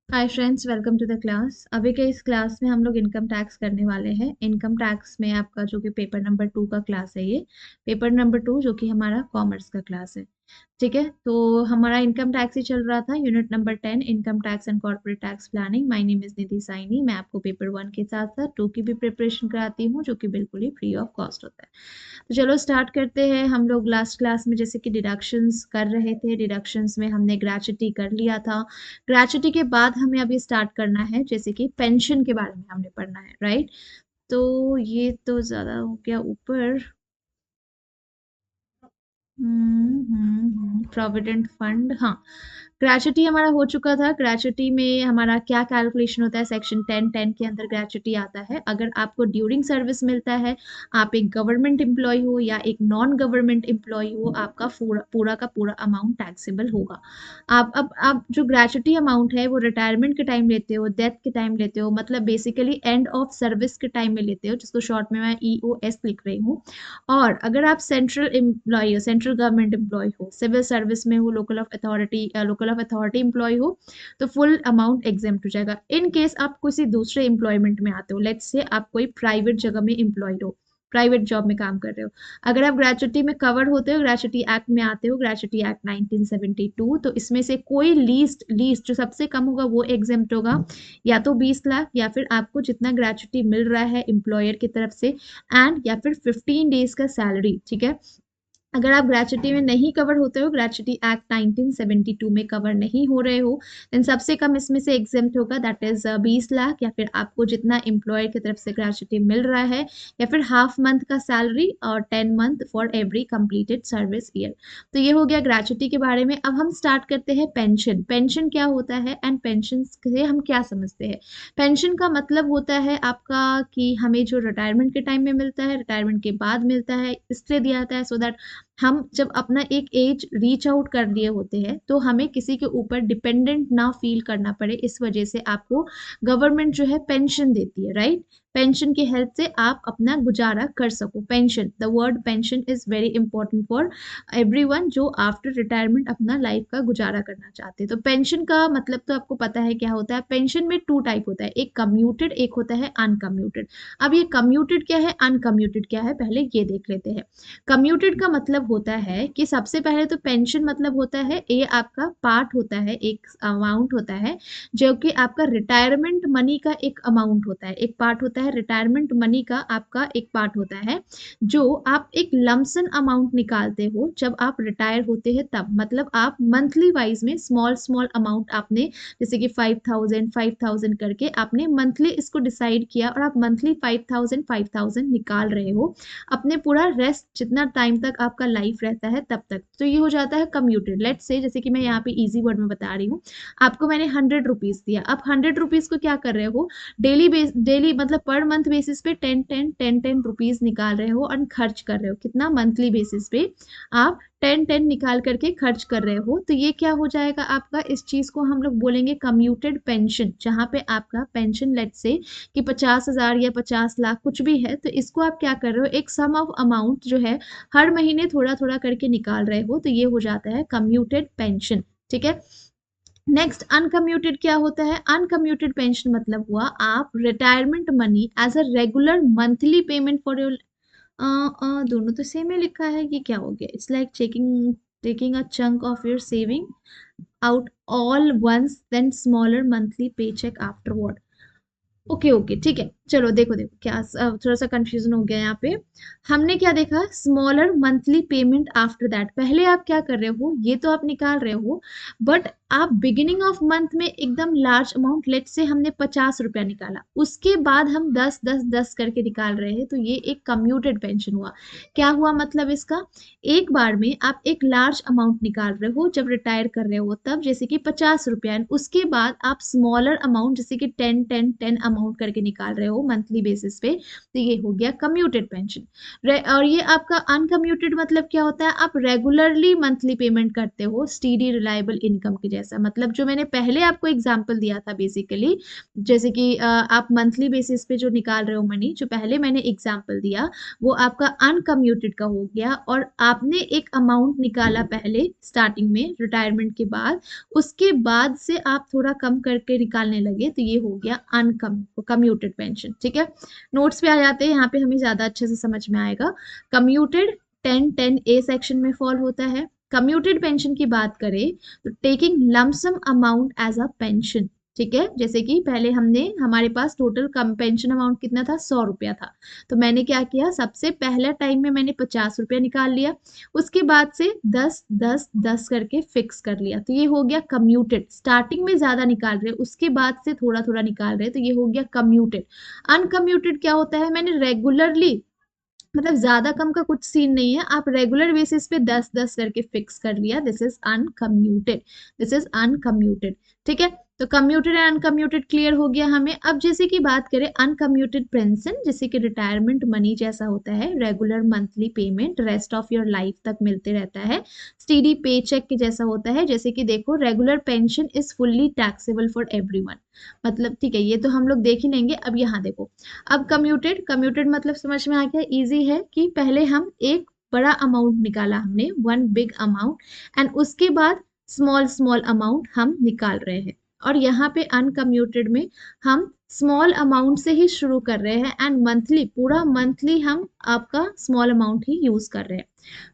Hi friends, welcome to the class. अभी के इस क्लास में हम लोग इनकम टैक्स करने वाले हैं। इनकम टैक्स में आपका जो कि पेपर नंबर 2 का क्लास है, ये पेपर नंबर 2 जो कि हमारा कॉमर्स का क्लास है। ठीक है, तो हमारा इनकम टैक्स ही चल रहा था। Unit number 10, income tax and corporate tax planning. My name is Nidhi Saini. मैं आपको पेपर 1 के साथ साथ 2 की भी प्रिपरेशन कराती हूँ, जो कि बिल्कुल ही फ्री ऑफ कॉस्ट होता है। तो चलो स्टार्ट करते हैं। हम लोग लास्ट क्लास में जैसे कि डिडक्शंस कर रहे थे, डिडक्शंस में हमने ग्रेच्युटी कर लिया था। ग्रेच्युटी के बाद हमें अभी स्टार्ट करना है, जैसे कि पेंशन के बारे में हमने पढ़ना है, राइट। तो ये तो ज़्यादा हो गया ऊपर। प्रोविडेंट फंड, हाँ। ग्रेच्युटी हमारा हो चुका था। ग्रेच्युटी में हमारा क्या कैलकुलेशन होता है, सेक्शन 10(10) के अंदर ग्रेच्युटी आता है। अगर आपको ड्यूरिंग सर्विस मिलता है, आप एक गवर्नमेंट एम्प्लॉय हो या एक नॉन गवर्नमेंट एम्प्लॉय हो, आपका पूरा पूरा का पूरा अमाउंट टैक्सेबल होगा। आप जो ग्रेच्युटी अमाउंट है वो रिटायरमेंट के टाइम लेते हो, डेथ के टाइम लेते हो, मतलब बेसिकली एंड ऑफ सर्विस के टाइम में लेते हो, जिसको शॉर्ट में मैं EOS लिख रही हूँ। और अगर आप सेंट्रल एम्प्लॉय हो, सेंट्रल गवर्नमेंट एम्प्लॉय हो, सिविल सर्विस में हो, लोकल ऑफ अथॉरिटी एम्प्लॉय हो, तो फुल अमाउंट एग्जेम्प्ट हो जाएगा। इन केस आप किसी दूसरे एम्प्लॉयमेंट में आते हो, लेट्स से आप कोई प्राइवेट जगह में एम्प्लॉयड हो, प्राइवेट जॉब में काम कर रहे हो, अगर आप ग्रेच्युटी में कवर होते हो, ग्रेच्युटी एक्ट में आते हो, ग्रेच्युटी एक्ट 1972, तो इसमें से कोई लीस्ट लीस्ट जो सबसे कम होगा वो एग्जेम्प्ट होगा, या तो 20 लाख, या फिर आपको जितना ग्रेच्युटी मिल रहा है एम्प्लॉयर की तरफ से, एंड या फिर 15 डेज का सैलरी। ठीक है, अगर आप ग्रेच्युटी में नहीं कवर होते हो, ग्रेच्युटी एक्ट 1972 में कवर नहीं हो रहे हो, देन सबसे कम इसमें से एग्जेम्प्ट होगा, दैट इज 20 लाख, या फिर आपको जितना एम्प्लॉयर की तरफ से ग्रेच्युटी मिल रहा है, या फिर हाफ मंथ का सैलरी, और 10 month for every completed service year. तो ये हो गया ग्रेच्युटी के बारे में। अब हम स्टार्ट करते हैं पेंशन। पेंशन क्या होता है एंड पेंशन से हम क्या समझते हैं। पेंशन का मतलब होता है आपका कि हमें जो रिटायरमेंट के टाइम में मिलता है, रिटायरमेंट के बाद मिलता है, इसलिए दिया जाता है सो दैट हम जब अपना एक एज रीच आउट कर लिए होते हैं, तो हमें किसी के ऊपर डिपेंडेंट ना फील करना पड़े। इस वजह से आपको गवर्नमेंट जो है पेंशन देती है, राइट। पेंशन की हेल्प से आप अपना गुजारा कर सको। Pension, the word pension is very important for everyone जो आफ्टर रिटायरमेंट अपना लाइफ का गुजारा करना चाहते हैं। तो पेंशन का मतलब तो आपको पता है क्या होता है। पेंशन में 2 टाइप होता है, एक कम्यूटेड, एक होता है अनकम्यूटेड। अब ये कम्यूटेड क्या है, अनकम्यूटेड क्या है, पहले ये देख लेते हैं। कम्यूटेड का मतलब होता है कि सबसे पहले तो पेंशन मतलब होता है, ये आपका पार्ट होता है, एक अमाउंट होता है जो कि आपका रिटायरमेंट मनी का एक अमाउंट होता है, एक पार्ट होता है रिटायरमेंट मनी का, आपका एक पार्ट होता है जो आप एक लमसन अमाउंट निकालते हो जब आप रिटायर होते हैं तब। मतलब आप मंथली वाइज में स्मॉल स्मॉल अमाउंट आपने, जैसे कि 5,000 करके आपने मंथली इसको डिसाइड किया, और आप मंथली 5,000 निकाल रहे हो अपने पूरा रेस्ट जितना टाइम तक आपका लाइफ रहता है तब तक। तो ये हो जाता है कम्यूटेड। लेट्स से, जैसे कि मैं यहाँ पे इजी वर्ड में बता रही हूँ, आपको मैंने 100 रुपीज दिया। आप 100 रुपीज को क्या कर रहे हो, डेली मतलब पर मंथ बेसिस पे 10 रुपीज निकाल रहे हो और खर्च कर रहे हो। कितना, मंथली बेसिस पे आप 10 निकाल करके खर्च कर रहे हो। तो ये क्या हो जाएगा आपका, इस चीज को हम लोग बोलेंगे कम्यूटेड पेंशन, जहां पे आपका पेंशन लेट्स से कि 50,000 या 50 लाख कुछ भी है, तो इसको आप क्या कर रहे हो, एक सम ऑफ अमाउंट जो है हर महीने थोड़ा थोड़ा करके निकाल रहे हो, तो ये हो जाता है कम्यूटेड पेंशन। ठीक है, नेक्स्ट अनकम्यूटेड क्या होता है। अनकम्यूटेड पेंशन मतलब हुआ आप retirement money as a regular monthly payment for your, दोनों तो सेम ही लिखा है, ये क्या हो गया, it's like checking taking a chunk of your saving out all once then smaller monthly pay check afterward. Okay okay, ठीक है, चलो देखो देखो क्या थोड़ा सा कंफ्यूजन हो गया यहाँ पे। हमने क्या देखा, smaller monthly payment after that. पहले आप क्या कर रहे हो, ये तो आप निकाल रहे हो, बट आप बिगिनिंग ऑफ मंथ में एकदम लार्ज अमाउंट, लेट से हमने 50 रुपया निकाला, उसके बाद हम 10 10 10 करके निकाल रहे हैं, तो ये एक कम्यूटेड पेंशन हुआ। क्या हुआ मतलब इसका, एक बार में आप एक लार्ज अमाउंट निकाल रहे हो जब रिटायर कर रहे हो तब, जैसे कि 50 रुपया, and उसके बाद आप स्मॉलर अमाउंट जैसे कि 10 10 10 अमाउंट करके निकाल रहे हो मंथली बेसिस पे, तो ये हो गया कम्यूटेड पेंशन। और ये आपका अनकम्यूटेड मतलब क्या होता है, आप रेगुलरली मंथली पेमेंट करते हो, स्टीडी रिलायबल इनकम की जैसा। मतलब जो मैंने पहले आपको एग्जांपल दिया था बेसिकली, जैसे कि आप मंथली बेसिस पे जो निकाल रहे हो मनी, जो पहले मैंने एग्जांपल दिया वो आपका अनकम्यूटेड का हो गया, और आपने एक अमाउंट निकाला पहले स्टार्टिंग में रिटायरमेंट के बाद, उसके बाद से आप थोड़ा कम करके निकालने लगे, तो ये हो गया कम्यूटेड पेंशन। ठीक है, नोट्स पे आ जाते हैं, यहाँ पे हमें ज्यादा अच्छे से समझ में आएगा। कम्यूटेड 1010A सेक्शन में फॉल होता है। कम्यूटेड पेंशन की बात करें तो taking lump sum amount as a pension. ठीक है, जैसे कि पहले हमने, हमारे पास टोटल कम पेंशन अमाउंट कितना था, 100 रुपया था, तो मैंने क्या किया, सबसे पहला टाइम में मैंने 50 रुपया निकाल लिया, उसके बाद से 10 10 10 करके फिक्स कर लिया, तो ये हो गया कम्यूटेड। स्टार्टिंग में ज्यादा निकाल रहे, उसके बाद से थोड़ा थोड़ा निकाल रहे, तो ये हो गया कम्यूटेड। अनकम्यूटेड क्या होता है, मैंने रेगुलरली, मतलब ज्यादा कम का कुछ सीन नहीं है, आप रेगुलर बेसिस पे 10 10 करके फिक्स कर लिया, this is uncommuted, this is uncommuted. ठीक है, तो कम्यूटेड एंड अनकम्यूटेड क्लियर हो गया हमें। अब जैसे कि बात करें अनकम्यूटेड पेंशन, जैसे कि रिटायरमेंट मनी जैसा होता है, regular monthly payment rest of your life तक मिलते रहता है, स्टेडी पे चेक के जैसा होता है। जैसे कि देखो, regular pension is fully taxable for everyone, मतलब ठीक है, ये तो हम लोग देख ही लेंगे। अब यहाँ देखो, अब कम्यूटेड, कम्यूटेड मतलब समझ में आ गया, इजी है कि पहले हम एक बड़ा अमाउंट निकाला हमने, वन बिग अमाउंट, एंड उसके बाद स्मॉल स्मॉल अमाउंट हम निकाल रहे हैं। और यहाँ पे अनकम्यूटेड में हम स्मॉल अमाउंट से ही शुरू कर रहे हैं, एंड मंथली, पूरा मंथली हम आपका स्मॉल अमाउंट ही यूज कर रहे हैं।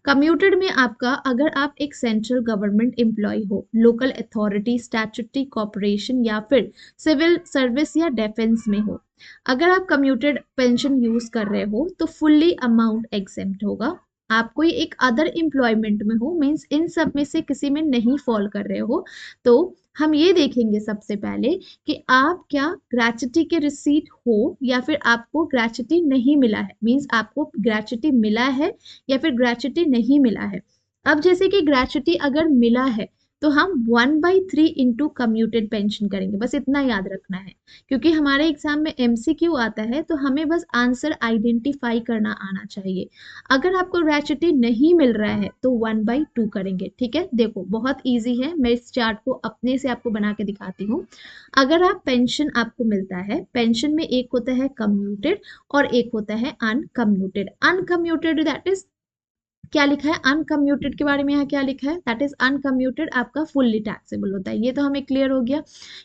कम्यूटेड में आपका, अगर आप एक सेंट्रल गवर्नमेंट एम्प्लॉय हो, लोकल अथॉरिटी, स्टैट्यूटरी कॉर्पोरेशन या फिर सिविल सर्विस या डिफेंस में हो, अगर आप कम्यूटेड पेंशन यूज कर रहे हो तो फुल्ली अमाउंट एग्जेम्प्ट होगा। आप कोई एक अदर एम्प्लॉयमेंट में हो, मींस इन सब में से किसी में नहीं फॉल कर रहे हो, तो हम ये देखेंगे सबसे पहले कि आप क्या ग्रेच्युटी के रिसीट हो या फिर आपको ग्रेच्युटी नहीं मिला है, मींस आपको ग्रेच्युटी मिला है या फिर ग्रेच्युटी नहीं मिला है। अब जैसे कि ग्रेच्युटी अगर मिला है तो हम 1/3 इंटू कम्यूटेड पेंशन करेंगे, बस इतना याद रखना है, क्योंकि हमारे एग्जाम में एमसीक्यू आता है, तो हमें बस आंसर आइडेंटिफाई करना आना चाहिए। अगर आपको ग्रेच्युटी नहीं मिल रहा है तो 1/2 करेंगे। ठीक है, देखो बहुत ईजी है, मैं इस चार्ट को अपने से आपको बना के दिखाती हूँ। अगर आप पेंशन आपको मिलता है, पेंशन में एक होता है कम्यूटेड और एक होता है अनकम्यूटेड। अनकम्यूटेड दैट इज, क्या लिखा है अनकम्यूटेड के बारे में, यहाँ क्या लिखा है, दैट इज अनकम्यूटेड आपका फुल्ली टैक्सेबल होता है। ये तो हमें क्लियर हो गया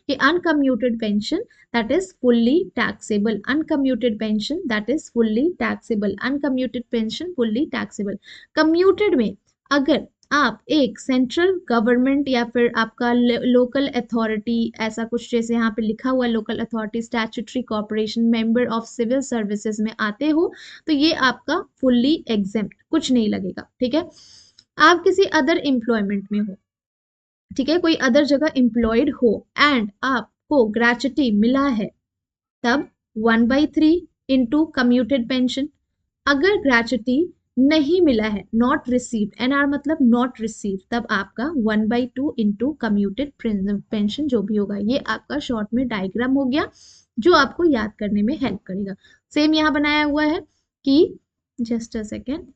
कि uncommuted pension that is fully taxable, uncommuted pension that is fully taxable, uncommuted pension fully taxable. Commuted में अगर आप एक सेंट्रल गवर्नमेंट या फिर आपका लोकल अथॉरिटी, ऐसा कुछ जैसे यहाँ पे लिखा हुआ है, local authority, statutory corporation, member of civil services में आते हो, तो ये आपका फुल्ली एग्जेम्प्ट, कुछ नहीं लगेगा। ठीक है, आप किसी अदर एम्प्लॉयमेंट में हो, ठीक है, कोई अदर जगह एम्प्लॉयड हो एंड आपको ग्रेच्युटी मिला है, तब 1/3 इंटू कम्यूटेड पेंशन। अगर ग्रेच्युटी नहीं मिला है, नॉट रिसीव्ड, एनआर मतलब नॉट रिसीव्ड, तब आपका 1/2 इंटू कम्यूटेड पेंशन जो भी होगा। ये आपका शॉर्ट में डायग्राम हो गया, जो आपको याद करने में हेल्प करेगा। सेम यहाँ बनाया हुआ है कि, जस्ट अ सेकेंड,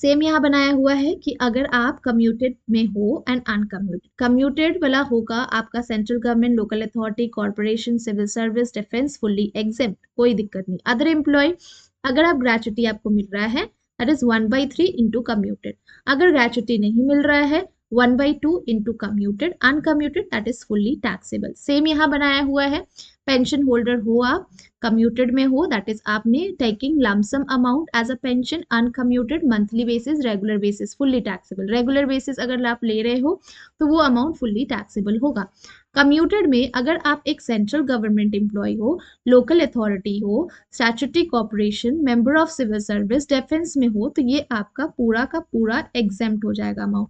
सेम यहाँ बनाया हुआ है कि अगर आप कम्यूटेड में हो एंड अनकम्यूटेड, कम्यूटेड वाला होगा आपका central government, local authority, corporation, civil service, defence, fully exempt, कोई दिक्कत नहीं। अदर एम्प्लॉय, अगर आप ग्रेच्युटी आपको मिल रहा है दैट इज 1/3 इंटू कम्यूटेड, अगर ग्रेच्युटी नहीं मिल रहा है 1/2 into commuted, uncommuted that is fully taxable. Same यहाँ बनाया हुआ है, पेंशन होल्डर हो आप, कम्यूटेड में हो दैट इज आपने taking lump sum amount as a pension, uncommuted monthly basis, regular basis, fully taxable. Regular basis अगर आप ले रहे हो तो वो अमाउंट फुल्ली टैक्सेबल होगा। कम्यूटेड में अगर आप एक सेंट्रल गवर्नमेंट एम्प्लॉय हो, लोकल अथॉरिटी हो, statutory corporation, member of civil service, defence में हो, तो ये आपका पूरा का पूरा एग्जेम्प्ट हो जाएगा अमाउंट।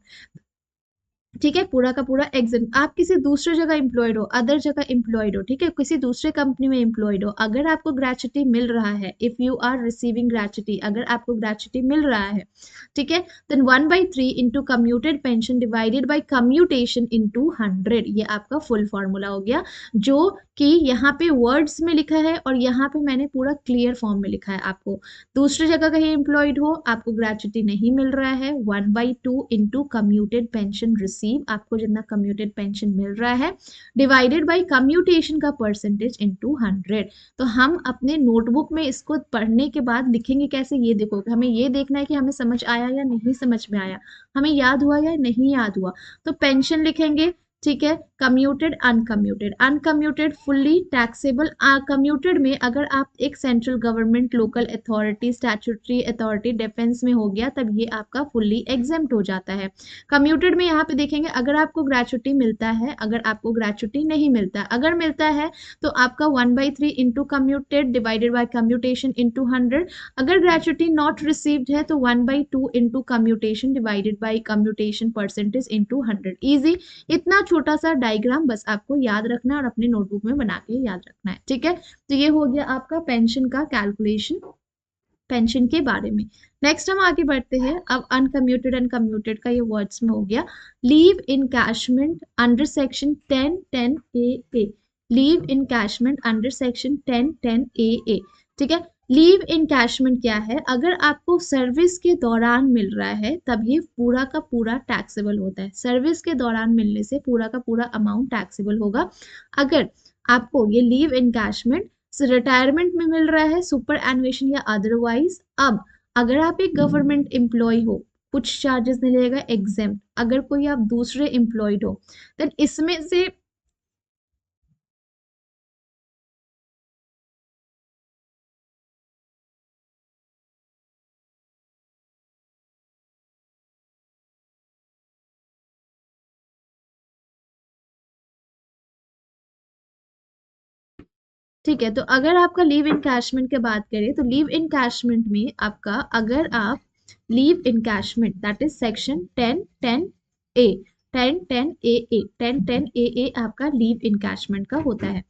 ठीक है, पूरा का पूरा एग्जाम। आप किसी दूसरे जगह एम्प्लॉयड हो, अदर जगह एम्प्लॉयड हो, ठीक है, किसी दूसरे कंपनी में एम्प्लॉयड हो, अगर आपको ग्रेचुटी मिल रहा है, if you are receiving gratuity, अगर आपको ग्रेचुटी मिल रहा है, ठीक है, then 1/3 into commuted pension divided by commutation into 100, ये आपका फुल फॉर्मूला हो गया, जो कि यहाँ पे वर्ड्स में लिखा है और यहाँ पे मैंने पूरा क्लियर फॉर्म में लिखा है। आपको दूसरी जगह कहीं एम्प्लॉयड हो, आपको ग्रेचुटी नहीं मिल रहा है, 1/2 इंटू कम्यूटेड पेंशन रिसीव, आपको जितना कम्यूटेड पेंशन मिल रहा है, डिवाइडेड बाई कम्यूटेशन का परसेंटेज इंटू 100। तो हम अपने नोटबुक में इसको पढ़ने के बाद लिखेंगे कैसे, ये देखो, हमें ये देखना है कि हमें समझ आया या नहीं समझ में आया, हमें याद हुआ या नहीं याद हुआ। तो पेंशन लिखेंगे, ठीक है, commuted uncommuted, uncommuted fully taxable, commuted में अगर आप एक central government, local authority, statutory authority, defence में हो गया, तब ये आपका फुल्ली एग्जेम्प्ट हो जाता है। कम्यूटेड में यहाँ पे देखेंगे, अगर आपको ग्रेचुटी मिलता है, अगर आपको ग्रेचुटी नहीं मिलता, अगर मिलता है तो आपका 1/3 into commuted divided by commutation into 100, अगर ग्रेचुटी नॉट रिसीव्ड है तो 1/2 into commutation divided by commutation percentage into 100। Easy, इतना छोटा सा डायग्राम बस आपको याद रखना है और अपने नोटबुक में बना के याद रखना है, ठीक है। तो ये हो गया आपका पेंशन का कैलकुलेशन, पेंशन के बारे में। नेक्स्ट हम आगे बढ़ते हैं। अब अनकम्यूटेड अनकम्यूटेड का ये वर्ड्स में हो गया। लीव इनकैशमेंट अंडर सेक्शन 1010 ए, लीव इनकैशमेंट अंडर सेक्शन 1010 ए, ठीक है। लीव इनकैशमेंट क्या है, अगर आपको सर्विस के दौरान मिल रहा है तब ये पूरा का पूरा टैक्सेबल होता है, सर्विस के दौरान मिलने से पूरा का पूरा अमाउंट टैक्सेबल होगा। अगर आपको ये लीव इनकैशमेंट रिटायरमेंट में मिल रहा है, सुपर एनुएशन या अदरवाइज, अब अगर आप एक गवर्नमेंट एम्प्लॉय हो, कुछ चार्जेस नहीं लगेगा, एग्जेम्प्ट। अगर कोई आप दूसरे एम्प्लॉयड हो, देन इसमें से ठीक है। तो अगर आपका लीव इनकैशमेंट की बात करें तो लीव इनकैशमेंट में आपका, अगर आप leave encashment that is section 1010 ए, 1010 ए, 1010 ए आपका लीव इनकैशमेंट का होता है।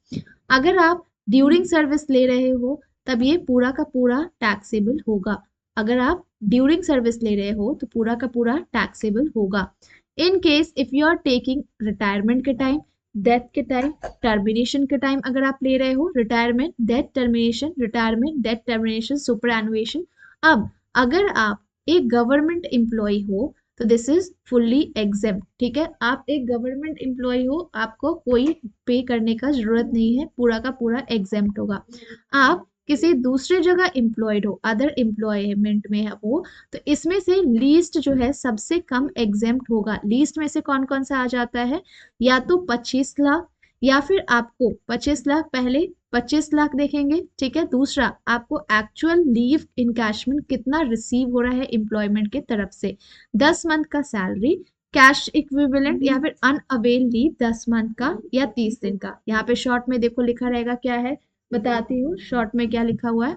अगर आप ड्यूरिंग सर्विस ले रहे हो तब ये पूरा का पूरा टैक्सेबल होगा, अगर आप ड्यूरिंग सर्विस ले रहे हो तो पूरा का पूरा टैक्सेबल होगा। In case if you are taking retirement के टाइम, डेथ के टाइम, टर्मिनेशन के टाइम अगर आप ले रहे हो, retirement, death, termination, retirement, death, termination, superannuation. अब अगर आप एक गवर्नमेंट एम्प्लॉय हो तो दिस इज फुल्ली एग्जेम्प्ट, ठीक है। आप एक गवर्नमेंट एम्प्लॉय हो, आपको कोई पे करने का जरूरत नहीं है, पूरा का पूरा एग्जेम्प्ट होगा। आप किसी दूसरे जगह एम्प्लॉयड हो, अदर एम्प्लॉयमेंट में है वो, तो इसमें से लीस्ट जो है सबसे कम एग्जेम्प्ट होगा। लीस्ट में से कौन कौन सा आ जाता है, या तो 25 लाख, या फिर आपको 25 लाख, पहले 25 लाख देखेंगे, ठीक है। दूसरा, आपको एक्चुअल लीव इनकैशमेंट कितना रिसीव हो रहा है एम्प्लॉयमेंट की तरफ से, 10 मंथ का सैलरी, कैश इक्विवेलेंट, या फिर अनअवेल लीव 10 मंथ का या 30 दिन का। यहाँ पे शॉर्ट में देखो लिखा रहेगा क्या है, बताती हूँ शॉर्ट में क्या लिखा हुआ है।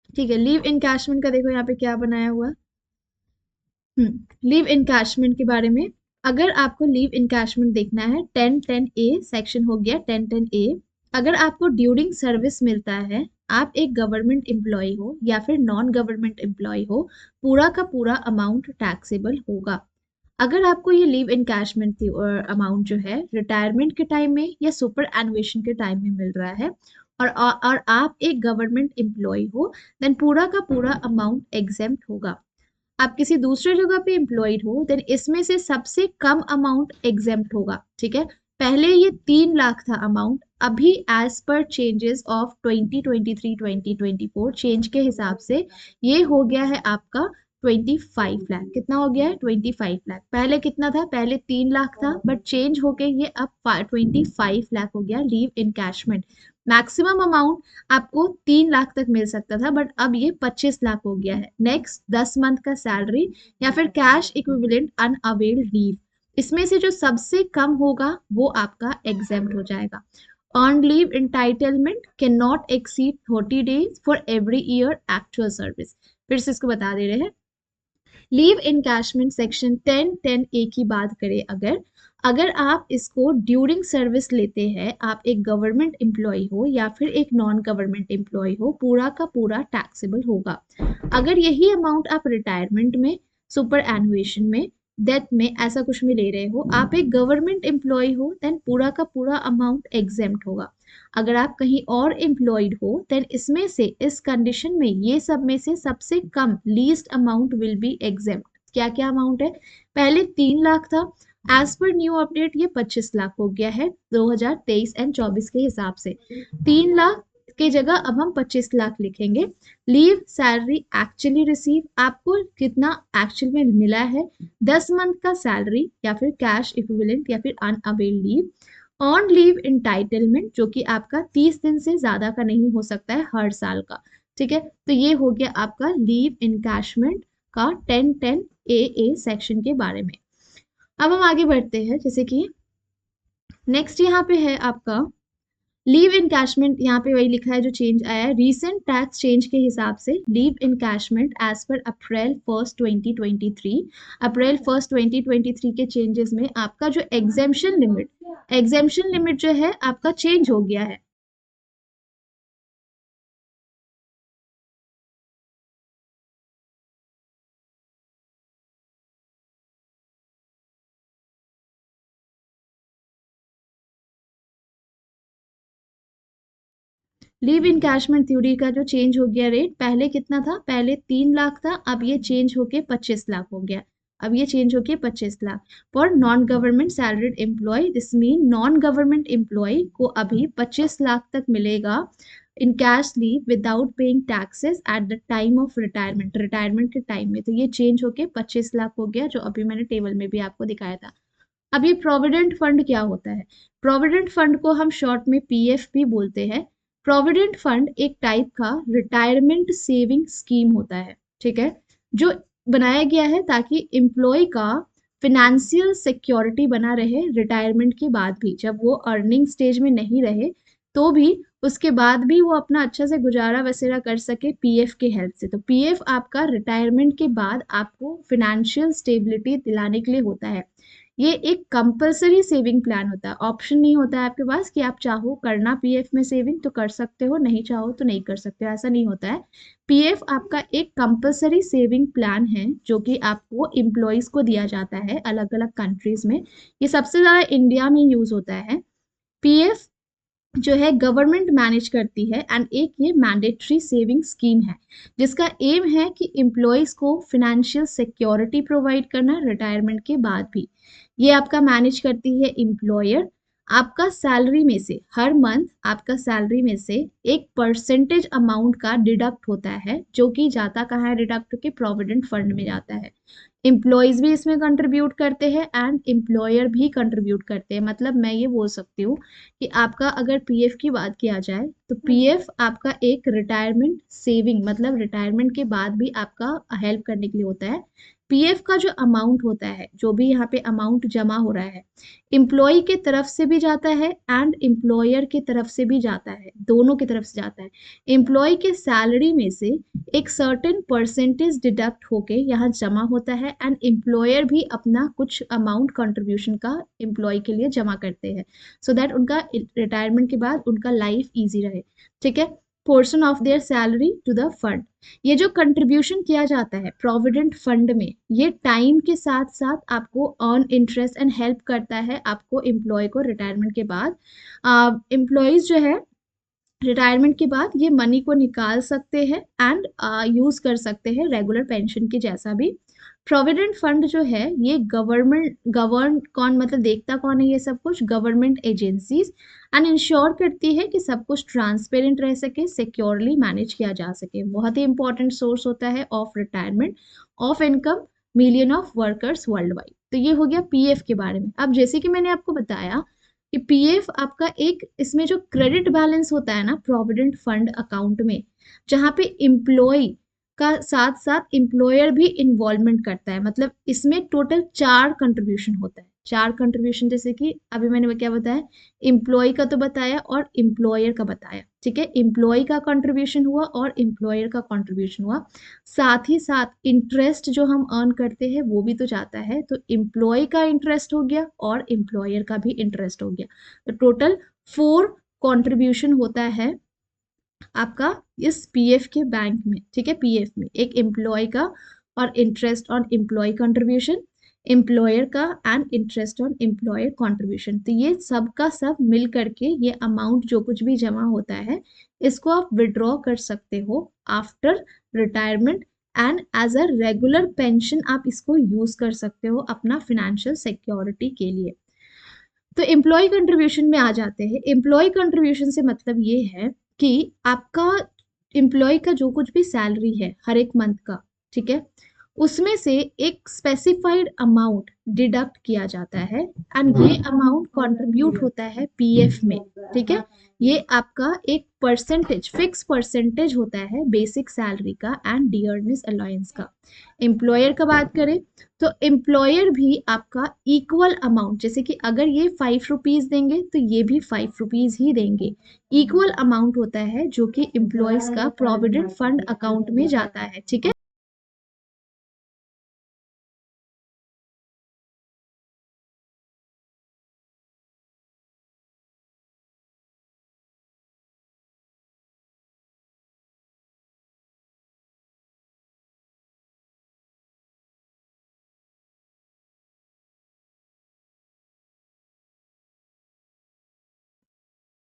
ठीक है, लीव इनकैशमेंट का देखो यहाँ पे क्या बनाया हुआ है। लीव इनकैशमेंट के बारे में, अगर आपको लीव इनकैशमेंट देखना है, 1010 ए सेक्शन हो गया, 1010 ए। अगर आपको ड्यूरिंग सर्विस मिलता है, आप एक गवर्नमेंट एम्प्लॉय हो या फिर नॉन गवर्नमेंट एम्प्लॉय हो, पूरा का पूरा अमाउंट टैक्सेबल होगा। अगर आपको ये लीव इनकैशमेंट अमाउंट जो है रिटायरमेंट के टाइम में या सुपर एनुएशन के टाइम में मिल रहा है, और आप एक गवर्नमेंट एम्प्लॉय हो, देन पूरा का पूरा अमाउंट एग्जेम्प्ट होगा। आप किसी दूसरे जगह पे एम्प्लॉयड हो, देन इसमें से सबसे कम अमाउंट एग्जेम्प्ट होगा, ठीक है। पहले ये 3 लाख था अमाउंट, अभी as per changes of 2023-2024 change के हिसाब से ये हो गया है आपका 25 लाख। कितना हो गया है, 25 लाख। पहले कितना था, पहले 3 लाख था, बट चेंज होके ये अब 25 लाख हो गया लीव इनकैशमेंट। मैक्सिमम अमाउंट आपको 3 लाख तक मिल सकता था, बट अब ये 25 लाख हो गया है। नेक्स्ट, 10 मंथ का सैलरी या फिर कैश इक्विवेलेंट अनअवेल्ड लीव, इसमें से जो सबसे कम होगा वो आपका एग्जेम्प्ट हो जाएगा। Earn leave entitlement can not exceed 30 days for every year actual service. फिर से इसको बता दे रहे हैं। लीव इनकैशमेंट सेक्शन 10(10)(a) की बात करें, अगर अगर आप इसको ड्यूरिंग सर्विस लेते हैं, आप एक गवर्नमेंट एम्प्लॉय हो या फिर एक नॉन गवर्नमेंट एम्प्लॉय हो, पूरा का पूरा टैक्सेबल होगा। अगर यही अमाउंट आप रिटायरमेंट में, सुपर एनुएशन में, डेथ में, ऐसा कुछ में ले रहे हो, आप एक गवर्नमेंट एम्प्लॉय हो, देन पूरा का पूरा अमाउंट एग्जेम्प्ट होगा। अगर आप कहीं और एम्प्लॉयड हो, देन इसमें से, इस कंडीशन में, ये सब में से सबसे कम least amount will be exempt. क्या क्या अमाउंट है? पहले 3 लाख था, एज पर न्यू अपडेट ये 25 लाख हो गया है 2023 एंड 24 के हिसाब से। 3 लाख के जगह अब हम 25 लाख लिखेंगे। लीव सैलरी एक्चुअली रिसीव, आपको कितना एक्चुअल में मिला है, 10 मंथ का सैलरी या फिर कैश इक्विवेलेंट या फिर unavailed leave. On leave entitlement, जो कि आपका 30 दिन से ज्यादा का नहीं हो सकता है हर साल का। ठीक है, तो ये हो गया आपका लीव इनकैशमेंट का 10(10)(a) सेक्शन के बारे में। अब हम आगे बढ़ते हैं, जैसे कि नेक्स्ट यहाँ पे है आपका लीव इनकैशमेंट। यहाँ पे वही लिखा है जो चेंज आया है रीसेंट टैक्स चेंज के हिसाब से। लीव इनकैशमेंट एज पर अप्रैल 1 2023, अप्रैल 1 2023 के चेंजेस में आपका जो एग्जेम्पशन लिमिट जो है आपका चेंज हो गया है। लीव इनकैशमेंट थ्योरी का जो चेंज हो गया रेट, पहले कितना था, पहले 3 लाख था, अब ये चेंज होके 25 लाख हो गया। अब ये चेंज होके 25 lakh for non government salaried employee. This mean non government employee को अभी 25 लाख तक मिलेगा in cash leave without paying taxes at the time of retirement, retirement के टाइम में। तो ये चेंज होके 25 लाख हो गया, जो अभी मैंने टेबल में भी आपको दिखाया था। अब ये प्रोविडेंट फंड क्या होता है? प्रोविडेंट फंड को हम शॉर्ट में पीएफ भी बोलते हैं। प्रोविडेंट फंड एक टाइप का रिटायरमेंट सेविंग स्कीम होता है, ठीक है, जो बनाया गया है ताकि एम्प्लॉय का फिनेंशियल सिक्योरिटी बना रहे रिटायरमेंट के बाद भी, जब वो अर्निंग स्टेज में नहीं रहे तो भी उसके बाद भी वो अपना अच्छा से गुजारा वसेरा कर सके पीएफ के हेल्प से। तो पीएफ आपका रिटायरमेंट के बाद आपको फिनेंशियल स्टेबिलिटी दिलाने के लिए होता है। ये एक कंपलसरी सेविंग प्लान होता है, ऑप्शन नहीं होता है आपके पास कि आप चाहो करना पीएफ में सेविंग तो कर सकते हो, नहीं चाहो तो नहीं कर सकते हो, ऐसा नहीं होता है। पीएफ आपका एक कंपलसरी सेविंग प्लान है जो कि आपको एम्प्लॉयज को दिया जाता है अलग अलग कंट्रीज में। ये सबसे ज्यादा इंडिया में यूज होता है। पीएफ जो है गवर्नमेंट मैनेज करती है एंड एक ये मैंडेटरी सेविंग स्कीम है जिसका एम है कि एम्प्लॉयज को फिनेंशियल सिक्योरिटी प्रोवाइड करना रिटायरमेंट के बाद भी। ये आपका मैनेज करती है एम्प्लॉयर। आपका सैलरी में से हर मंथ आपका सैलरी में से एक परसेंटेज अमाउंट का डिडक्ट होता है, जो कि जाता कहाँ है, डिडक्ट होकर प्रोविडेंट फंड में जाता है। एम्प्लॉयज भी इसमें कंट्रीब्यूट करते हैं एंड एम्प्लॉयर भी कंट्रीब्यूट करते हैं। मतलब मैं ये बोल सकती हूँ कि आपका अगर पीएफ की बात किया जाए तो पीएफ आपका एक रिटायरमेंट सेविंग, मतलब रिटायरमेंट के बाद भी आपका हेल्प करने के लिए होता है। पीएफ का जो अमाउंट होता है, जो भी यहाँ पे अमाउंट जमा हो रहा है, एम्प्लॉय के तरफ से भी जाता है एंड एम्प्लॉयर के तरफ से भी जाता है, दोनों की तरफ से जाता है। एम्प्लॉय के सैलरी में से एक सर्टेन परसेंटेज डिडक्ट होके यहाँ जमा होता है एंड एम्प्लॉयर भी अपना कुछ अमाउंट कंट्रीब्यूशन का एम्प्लॉय के लिए जमा करते हैं, सो दैट उनका रिटायरमेंट के बाद उनका लाइफ ईजी रहे। ठीक है, portion of their salary to the fund. ये जो कंट्रीब्यूशन किया जाता है प्रोविडेंट फंड में, ये टाइम के साथ साथ आपको अर्न इंटरेस्ट एंड हेल्प करता है आपको एम्प्लॉय को रिटायरमेंट के बाद। एम्प्लॉयज जो है रिटायरमेंट के बाद ये मनी को निकाल सकते हैं एंड यूज कर सकते हैं रेगुलर पेंशन के जैसा भी। प्रोविडेंट फंड जो है ये गवर्न कौन, मतलब देखता कौन है ये सब कुछ, गवर्नमेंट एजेंसीज, एंड इंश्योर करती है कि सब कुछ ट्रांसपेरेंट रह सके, सिक्योरली मैनेज किया जा सके। बहुत ही इंपॉर्टेंट सोर्स होता है of retirement of income million of workers world wide. तो ये हो गया पीएफ के बारे में। अब जैसे कि मैंने आपको बताया कि पीएफ आपका एक, इसमें जो क्रेडिट बैलेंस होता है ना प्रोविडेंट फंड अकाउंट में, जहाँ पे एम्प्लॉय का साथ साथ एम्प्लॉयर भी इन्वॉल्वमेंट करता है। मतलब इसमें टोटल 4 कंट्रीब्यूशन होता है। 4 कंट्रीब्यूशन जैसे कि अभी मैंने क्या बताया, एम्प्लॉय का तो बताया और एम्प्लॉयर का बताया, ठीक है। एम्प्लॉय का कंट्रीब्यूशन हुआ और एम्प्लॉयर का कंट्रीब्यूशन हुआ। साथ ही साथ इंटरेस्ट जो हम अर्न करते हैं वो भी तो जाता है, तो एम्प्लॉय का इंटरेस्ट हो गया और एम्प्लॉयर का भी इंटरेस्ट हो गया। तो टोटल 4 कंट्रीब्यूशन होता है आपका इस पीएफ के बैंक में, ठीक है। पीएफ में एक एम्प्लॉय का और interest on employee contribution, employer का and interest on employer contribution. तो ये सब का सब मिल करके ये अमाउंट जो कुछ भी जमा होता है इसको आप विड्रॉ कर सकते हो after retirement and as a regular pension आप इसको यूज कर सकते हो अपना फिनेंशियल सिक्योरिटी के लिए। तो एम्प्लॉय कंट्रीब्यूशन में आ जाते हैं। एम्प्लॉय कंट्रीब्यूशन से मतलब ये है कि आपका एम्प्लॉय का जो कुछ भी सैलरी है हर एक मंथ का, ठीक है, उसमें से एक स्पेसिफाइड अमाउंट डिडक्ट किया जाता है एंड ये अमाउंट कंट्रीब्यूट होता है पीएफ में, ठीक है। ये आपका एक परसेंटेज, फिक्स परसेंटेज होता है बेसिक सैलरी का एंड डियरनेस अलाउंस का। एम्प्लॉयर का बात करें तो एम्प्लॉयर भी आपका इक्वल अमाउंट, जैसे कि अगर ये 5 रुपीज देंगे तो ये भी 5 रुपीज ही देंगे। इक्वल अमाउंट होता है जो कि एम्प्लॉयज का प्रोविडेंट फंड अकाउंट में जाता है, ठीक है।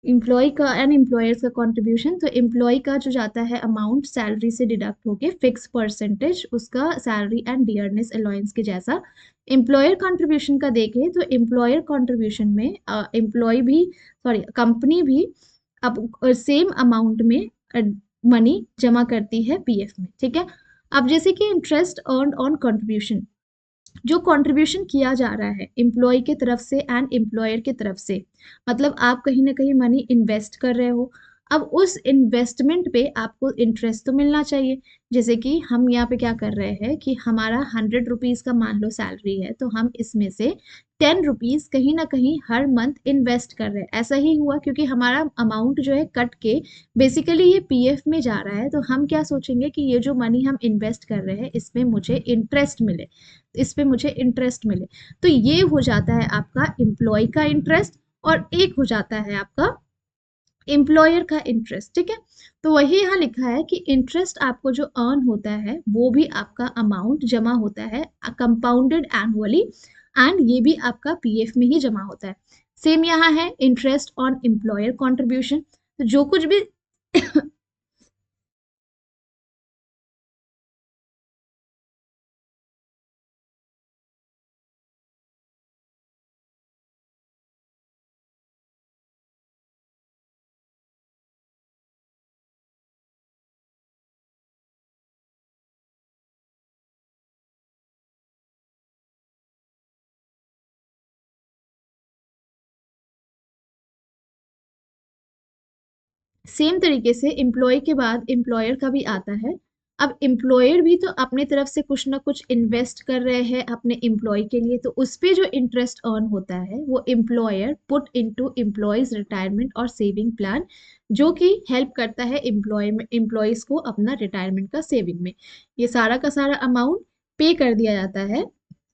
एम्प्लॉय का एंड एम्प्लॉयर्स का कंट्रीब्यूशन, तो एम्प्लॉय का जो जाता है अमाउंट सैलरी से डिडक्ट होके फिक्स परसेंटेज उसका सैलरी एंड डियरनेस अलाउंस के जैसा। एम्प्लॉयर कंट्रीब्यूशन का देखें तो एम्प्लॉयर कंट्रीब्यूशन में एम्प्लॉय भी, सॉरी कंपनी भी अब सेम अमाउंट में मनी जमा करती है पीएफ में, ठीक है। अब जैसे कि इंटरेस्ट अर्न ऑन कंट्रीब्यूशन, जो कंट्रीब्यूशन किया जा रहा है एम्प्लॉय के तरफ से एंड एम्प्लॉयर के तरफ से, मतलब आप कहीं ना कहीं मनी इन्वेस्ट कर रहे हो। अब उस इन्वेस्टमेंट पे आपको इंटरेस्ट तो मिलना चाहिए। जैसे कि हम यहाँ पे क्या कर रहे हैं कि हमारा 100 रुपीज का मान लो सैलरी है, तो हम इसमें से 10 रुपीज कहीं ना कहीं हर मंथ इन्वेस्ट कर रहे हैं। ऐसा ही हुआ क्योंकि हमारा अमाउंट जो है कट के बेसिकली ये पीएफ में जा रहा है, तो हम क्या सोचेंगे कि ये जो मनी हम इन्वेस्ट कर रहे हैं इसमें मुझे इंटरेस्ट मिले, इस पे मुझे इंटरेस्ट मिले। तो ये हो जाता है आपका एम्प्लॉय का इंटरेस्ट और एक हो जाता है आपका एम्प्लॉयर का इंटरेस्ट, ठीक है। तो वही यहाँ लिखा है कि इंटरेस्ट आपको जो अर्न होता है वो भी आपका अमाउंट जमा होता है कंपाउंडेड एनुअली एंड ये भी आपका पीएफ में ही जमा होता है। सेम यहाँ है इंटरेस्ट ऑन एम्प्लॉयर कंट्रीब्यूशन, तो जो कुछ भी सेम तरीके से एम्प्लॉय के बाद एम्प्लॉयर का भी आता है। अब एम्प्लॉयर भी तो अपने तरफ से कुछ ना कुछ इन्वेस्ट कर रहे हैं अपने एम्प्लॉय के लिए, तो उस पे जो इंटरेस्ट अर्न होता है वो employer put into employees retirement और सेविंग प्लान, जो कि हेल्प करता है एम्प्लॉयज को अपना रिटायरमेंट का सेविंग में। ये सारा का सारा अमाउंट पे कर दिया जाता है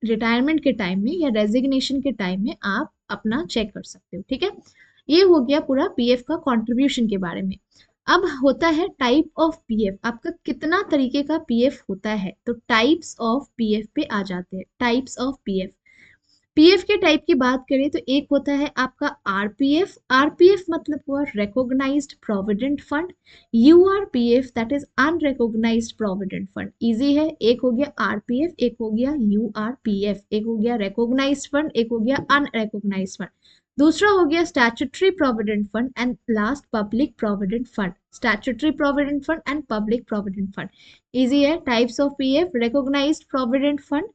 रिटायरमेंट के टाइम में या रेजिग्नेशन के टाइम में, आप अपना चेक कर सकते हो, ठीक है। ये हो गया पूरा पीएफ का कंट्रीब्यूशन के बारे में। अब होता है टाइप ऑफ पीएफ, आपका कितना तरीके का पीएफ होता है, तो टाइप्स ऑफ पीएफ पे आ जाते हैं। टाइप्स ऑफ पीएफ, पीएफ के टाइप की बात करें तो एक होता है आपका आरपीएफ। आरपीएफ मतलब हुआ recognised provident fund. URPF that is unrecognised provident fund. Easy है, एक हो गया आरपीएफ, एक हो गया यूआरपीएफ, एक हो गया रिकॉग्नाइज्ड फंड, एक हो गया अनरिकॉग्नाइज्ड फंड। दूसरा हो गया statutory provident fund and last public provident fund. Statutory provident fund and public provident fund. Easy है, types of PF, recognised provident fund,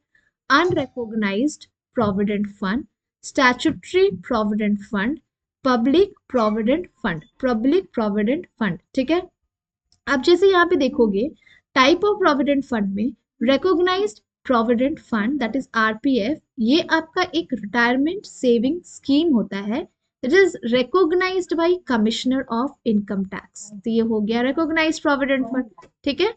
unrecognized provident fund, statutory provident fund, public provident fund, public provident fund, ठीक है। अब जैसे यहाँ पे देखोगे type of provident fund में recognised provident fund that is RPF, ये आपका एक रिटायरमेंट सेविंग स्कीम होता है। It is recognised by commissioner of income tax. तो ये हो गया रिकॉग्नाइज्ड प्रोविडेंट फंड। ठीक है,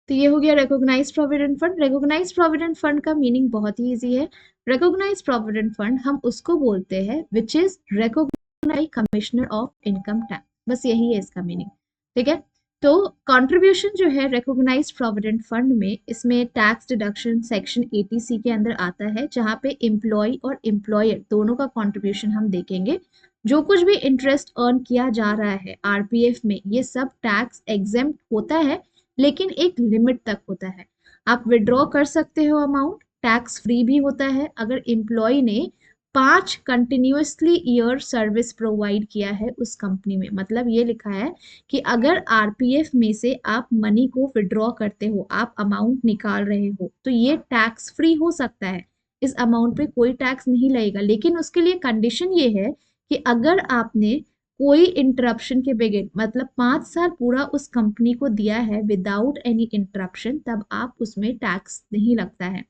तो ये हो गया recognised provident fund. Recognised provident fund का मीनिंग बहुत ही इजी है। रिकॉग्नाइज्ड प्रोविडेंट फंड हम उसको बोलते हैं which is recognised commissioner of income tax, बस यही है इसका मीनिंग। ठीक है, तो कंट्रीब्यूशन जो है रिकॉग्नाइज्ड प्रोविडेंट फंड में, इसमें टैक्स डिडक्शन सेक्शन 80C के अंदर आता है, जहां पे एम्प्लॉय और एम्प्लॉयर दोनों का कंट्रीब्यूशन हम देखेंगे। जो कुछ भी इंटरेस्ट अर्न किया जा रहा है आरपीएफ में, ये सब टैक्स एग्जेम्प्ट होता है, लेकिन एक लिमिट तक होता है। आप विड्रॉ कर सकते हो अमाउंट, टैक्स फ्री भी होता है अगर एम्प्लॉय ने 5 कंटिन्यूसली ईयर सर्विस प्रोवाइड किया है उस कंपनी में। मतलब ये लिखा है कि अगर आरपीएफ में से आप मनी को विड्रॉ करते हो, आप अमाउंट निकाल रहे हो, तो ये टैक्स फ्री हो सकता है, इस अमाउंट पे कोई टैक्स नहीं लगेगा। लेकिन उसके लिए कंडीशन ये है कि अगर आपने कोई इंटरप्शन के बगैर, मतलब 5 साल पूरा उस कंपनी को दिया है विदाउट एनी इंटरप्शन, तब आप उसमें टैक्स नहीं लगता है।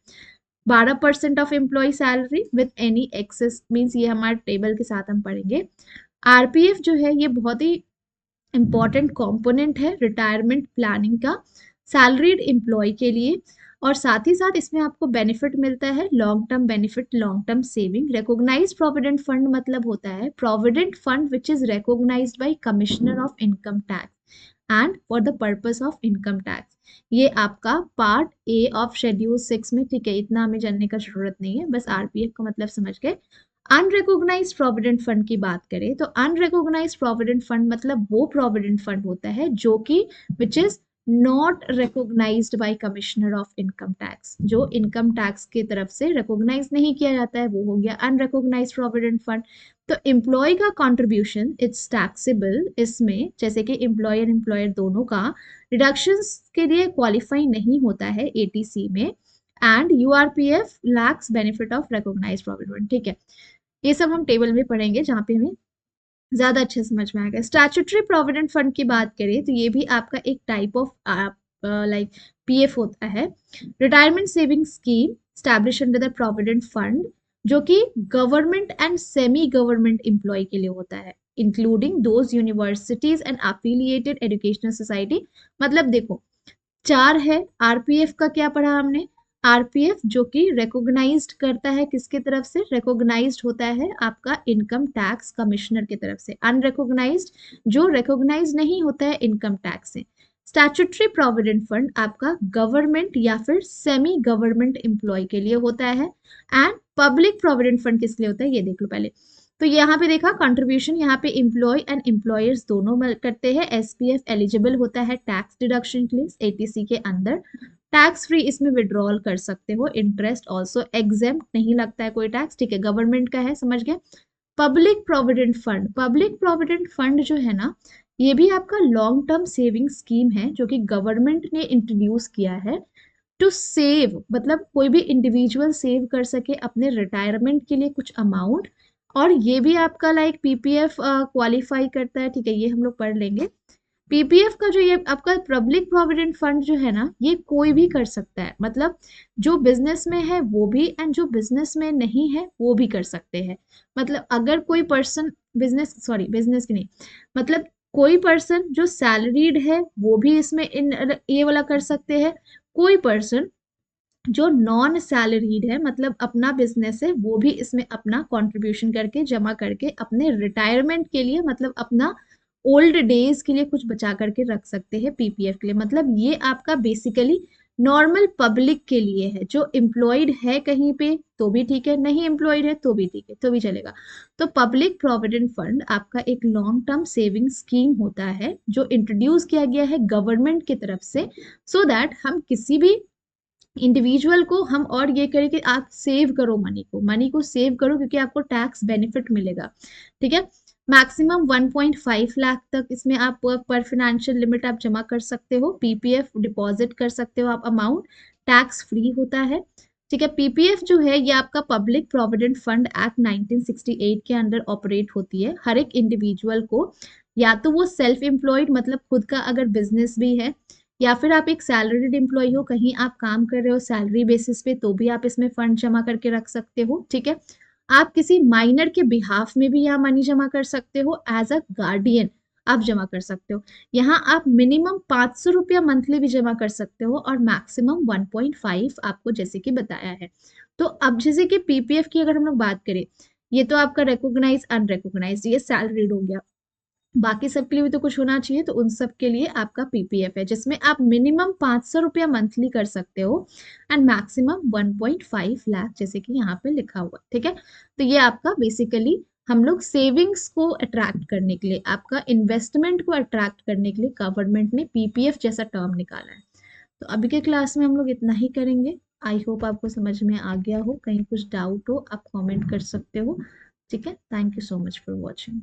12% of employee salary with any excess means, ये हमारे टेबल के साथ हम पढ़ेंगे। आरपीएफ जो है ये बहुत ही इंपॉर्टेंट कंपोनेंट है रिटायरमेंट प्लानिंग का सैलरीड एम्प्लॉय के लिए, और साथ ही साथ इसमें आपको बेनिफिट मिलता है, long term benefit, long term saving. Recognised provident fund मतलब होता है provident fund which is recognised by commissioner of income tax and for the purpose of income tax. ये आपका पार्ट ए ऑफ शेड्यूल 6 में। ठीक है, इतना हमें जानने का जरूरत नहीं है, बस आरपीएफ का मतलब समझ गए। अनरिकॉग्नाइज्ड प्रोविडेंट फंड की बात करें तो अनरिकॉग्नाइज्ड प्रोविडेंट फंड मतलब वो प्रोविडेंट फंड होता है जो कि which is not recognised by commissioner of income tax, जो इनकम टैक्स की तरफ से रिकॉग्नाइज नहीं किया जाता है, वो हो गया अनरिकॉग्नाइज्ड प्रोविडेंट फंड। तो एम्प्लॉय का कंट्रीब्यूशन इट्स टैक्सेबल, इसमें जैसे कि एम्प्लॉयर एम्प्लॉयर दोनों का डिडक्शंस के लिए क्वालिफाई नहीं होता है एटीसी में, and URPF lacks benefit of recognised provident fund. ठीक है, ये सब हम टेबल में पढ़ेंगे जहाँ पे हमें ज्यादा अच्छे समझ में आएगा। स्टैट्यूटरी प्रोविडेंट फंड की बात करें तो ये भी आपका एक टाइप ऑफ लाइक पीएफ होता है, retirement saving scheme establish under the provident fund, जो कि government and semi government employee के लिए होता है, including those universities and affiliated educational society. मतलब देखो, 4 है। आरपीएफ का क्या पढ़ा हमने, आरपीएफ जो कि रिकॉग्नाइज्ड करता है, किसके तरफ से रिकॉग्नाइज्ड होता है, आपका इनकम टैक्स कमिश्नर की तरफ से। अनरिकॉग्नाइज्ड जो रिकॉग्नाइज नहीं होता है इनकम टैक्स से। स्टैट्यूटरी प्रोविडेंट फंड आपका गवर्नमेंट या फिर सेमी गवर्नमेंट एम्प्लॉय के लिए होता है, एंड पब्लिक प्रोविडेंट फंड किस लिए होता है ये देख लो पहले। तो यहाँ पे देखा कंट्रीब्यूशन, यहाँ पे एम्प्लॉय एंड एम्प्लॉयर्स दोनों करते हैं। एसपीएफ एलिजिबल होता है टैक्स डिडक्शन के लिए एटीसी के अंदर, टैक्स फ्री इसमें विड्रॉल कर सकते हो, इंटरेस्ट ऑल्सो एग्जेम्प्ट, नहीं लगता है कोई टैक्स। ठीक है, गवर्नमेंट का है, समझ गए। Public provident fund, public provident fund जो है ना, ये भी आपका लॉन्ग टर्म सेविंग स्कीम है जो कि गवर्नमेंट ने इंट्रोड्यूस किया है टू सेव, मतलब कोई भी इंडिविजुअल सेव कर सके अपने रिटायरमेंट के लिए कुछ अमाउंट, और ये भी आपका लाइक पीपीएफ क्वालिफाई करता है। ठीक है, ये हम लोग पढ़ लेंगे। पीपीएफ का जो ये आपका पब्लिक प्रोविडेंट फंड जो है ना, ये कोई भी कर सकता है, मतलब जो बिजनेस में है वो भी, एंड जो बिजनेस में नहीं है वो भी कर सकते हैं। मतलब अगर कोई पर्सन बिजनेस की नहीं, मतलब कोई पर्सन जो सैलरीड है वो भी इसमें इन ये वाला कर सकते हैं। कोई पर्सन जो नॉन सैलरीड है, मतलब अपना बिजनेस है, वो भी इसमें अपना कंट्रीब्यूशन करके जमा करके अपने रिटायरमेंट के लिए, मतलब अपना ओल्ड डेज के लिए कुछ बचा करके रख सकते हैं पीपीएफ के लिए। मतलब ये आपका बेसिकली नॉर्मल पब्लिक के लिए है, जो एम्प्लॉयड है कहीं पे तो भी ठीक है, नहीं एम्प्लॉयड है तो भी ठीक है, तो भी चलेगा। तो पब्लिक प्रोविडेंट फंड आपका एक लॉन्ग टर्म सेविंग स्कीम होता है जो इंट्रोड्यूस किया गया है गवर्नमेंट की तरफ से, सो दैट हम किसी भी इंडिविजुअल को हम और ये करें कि आप सेव करो मनी को सेव करो, क्योंकि आपको टैक्स बेनिफिट मिलेगा। ठीक है। मैक्सिमम 1.5 लाख तक इसमें आप पर फाइनेंशियल लिमिट आप जमा कर सकते हो, पीपीएफ डिपॉजिट कर सकते हो आप अमाउंट, टैक्स फ्री होता है। ठीक है। पीपीएफ जो है ये आपका पब्लिक प्रोविडेंट फंड एक्ट 1968 के अंडर ऑपरेट होती है। हर एक इंडिविजुअल को, या तो वो सेल्फ एम्प्लॉयड मतलब खुद का अगर बिजनेस भी है, या फिर आप एक सैलरीड एम्प्लॉय हो, कहीं आप काम कर रहे हो सैलरी बेसिस पे, तो भी आप इसमें फंड जमा करके रख सकते हो। ठीक है। आप किसी माइनर के बिहाफ में भी यहाँ मनी जमा कर सकते हो, एज अ गार्डियन आप जमा कर सकते हो। यहाँ आप मिनिमम 500 रुपया मंथली भी जमा कर सकते हो और मैक्सिमम 1.5 आपको जैसे कि बताया है। तो अब जैसे कि पीपीएफ की अगर हम लोग बात करें, ये तो आपका रिकॉग्नाइज अनरिकॉग्नाइज, ये सैलरीड हो गया। बाकी सबके लिए भी तो कुछ होना चाहिए, तो उन सब के लिए आपका पीपीएफ है जिसमें आप मिनिमम 500 रुपया मंथली कर सकते हो एंड मैक्सिमम 1.5 लाख जैसे कि यहाँ पे लिखा हुआ। ठीक है। तो ये आपका बेसिकली हम लोग सेविंग्स को अट्रैक्ट करने के लिए, आपका इन्वेस्टमेंट को अट्रैक्ट करने के लिए गवर्नमेंट ने पीपीएफ जैसा टर्म निकाला है। तो अभी के क्लास में हम लोग इतना ही करेंगे। आई होप आपको समझ में आ गया हो। कहीं कुछ डाउट हो आप कमेंट कर सकते हो। ठीक है। Thank you so much for watching.